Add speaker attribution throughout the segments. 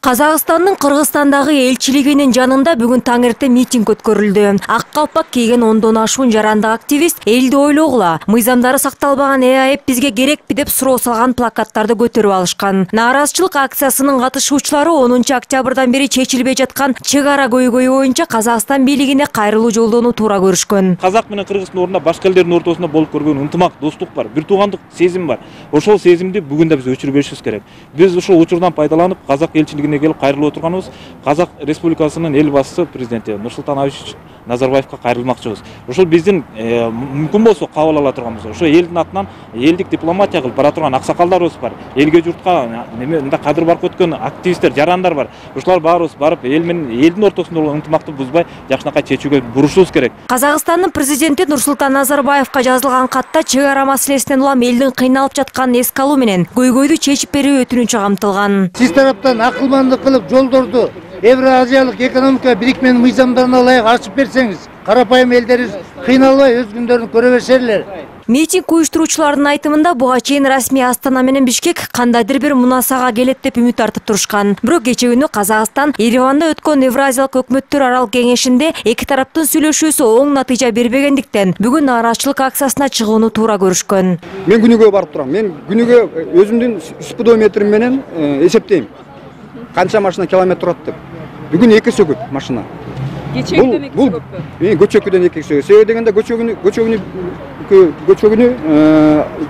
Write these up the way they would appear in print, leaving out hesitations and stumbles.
Speaker 1: Казакстандын Кыргызстандагы элчилигинин жанында бүгүн таңерте митинг өткөрүлдү. Ак калпак кийген ондон ашуун жарандык активист элди ойлогула, мыйзамдары сакталбаган ЭАЭП бизге керекпи деп суроо салган плакаттарды көтөрүп алышкан. Нааразычылык акциясынын катышуучулары 10 октябрдан бери чечилбей жаткан чек ара көйгөйү боюнча Казакстан бийлигине кайрылуу жолдоону туура көрүшкөн.
Speaker 2: Казак менен Кыргыздын ордунда башка элдердин ортосунда болуп көргөн ынтымак, достук бар, бир туугандык сезим бар. Ошол сезимди бүгүн да биз өчүрбөшүбүз керек. Биз ушул учурдан пайдаланып Казак элчилигине келип кайрылып отурганыбыз Казак Республикасынын эл башчысы президенти Нурсултан Абишевич Назарбаевка кайрылмакчыбыз. Ошол биздин мүмкүн болсо кабыл ала турганбыз. Ошо элдин атынан элдик дипломатия кылып бара турган аксакалдарыбыз бар. Элге журтка мында кадыр барып өткөн активисттер, жарандар бар. Ушулар баарыбыз барып эл менен элдин ортосунда болгон ынтымакты бузбай жакшынакай чечүүгө бурушубуз керек.
Speaker 1: Казакстандын президенти Нурсултан Назарбаевка жазылган катта чек ара маселесинен улам элдин кыйналып жатканын эске алуу менен көйгөйдү чечип берүү өтүнүчү камтылган.
Speaker 3: Сиз тараптан акылмандык кылып жолдорду Евразиялык экономика бирикменин мыйзамдарына ылайык ачып берсеңиз, карапайым элдерибиз кыйналбай өз күндөрүн көрө беришерлер.
Speaker 1: Митинг уюштуруучулардын айтымында буга чейин расмий Астана менен Бишкек кандайдыр бир мунасага келет деп үмүт артып турушкан. Бирок кече күнү Казакстан Ереванда өткөн Евразиялык өкмөттөр аралык кеңешинде эки тараптын сүйлөшүүсү оң натыйжа бербегендиктен бүгүн нааразычылык акциясына чыгууну туура көрүшкөн.
Speaker 4: Мен күнүгө барып турам. Мен күнүгө өзүмдүн спидометрим менен эсептейм. Канча машина километр турат деп. Бүгүн 2 сөгөт машина.
Speaker 5: Кечегиден 2 сөгөтпү?
Speaker 4: Көчөгүдөн 2 сөгөт. Себеби дегенде көчөгүнү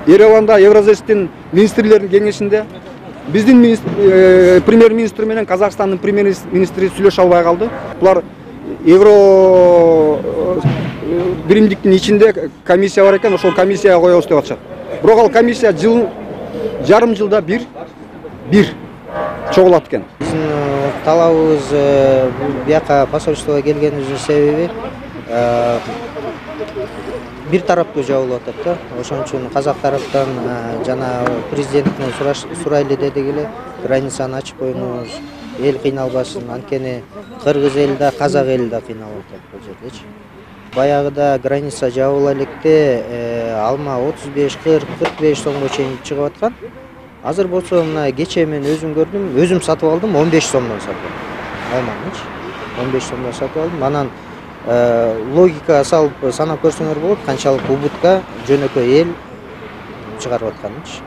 Speaker 4: Ереванда Евразиялык министрлердин кеңешинде биздин премьер-министр менен Казакстандын премьер-министри сүйлөшө албай калды. Булар Евро биримдиктин ичинде комиссия бар экен, ошол комиссияга коебуз деп атышат. Бирок ал комиссия жарым жылда бир чогулат экен.
Speaker 6: Талабыбыз бияка посольствого келгенибиздин себеби бир тараптуу жабылып атат да. Ошон үчүн Казак тараптан жана президенттен сурайлы дедик эле, границаны ачып коюңуз, эл кыйналбасын. Анткени Кыргыз эли да, Казак эли да кыйналып атат бул жердечи. Баягыда граница жабыла электе алма 35-40-45 сомго чейин чыгып аткан. Азыр болсо мына кече мен өзүм көрдүм, өзүм сатып алдым, 15 сомдон сатып алдым. Алманычы 15 сомдон сатып алдым. Анан логика салып санап көрсөңөр болот, канчалык убутка жөнөкөй эл чыгарып атканычы.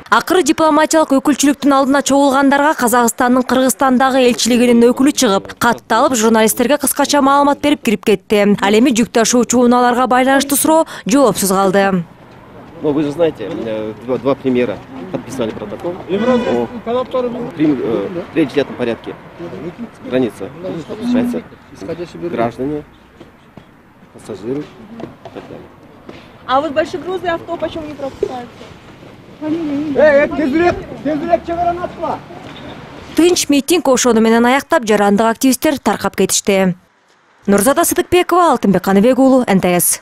Speaker 1: Акыры дипломатиялык өкүлчүлүктүн алдына чогулгандарга Казакстандын Кыргызстандагы элчилигинин өкүлү чыгып, катты алып журналисттерге кыскача маалымат берип кирип кетти. Ал эми жүк ташуучу унааларга байланыштуу суроо жоопсуз калды.
Speaker 7: Ну, вы же знаете, два премьера подписали протокол в приоритетном порядке. Граница пропускается, граждане, пассажиры и так далее.
Speaker 5: А вот большие грузы авто почему не пропускаются?
Speaker 1: Тынч митинг ошону менен аяктап, жарандык активисттер таркап кетишти. Нурзада Сыдыкбекова, Алтынбек Каныбек уулу, НТС.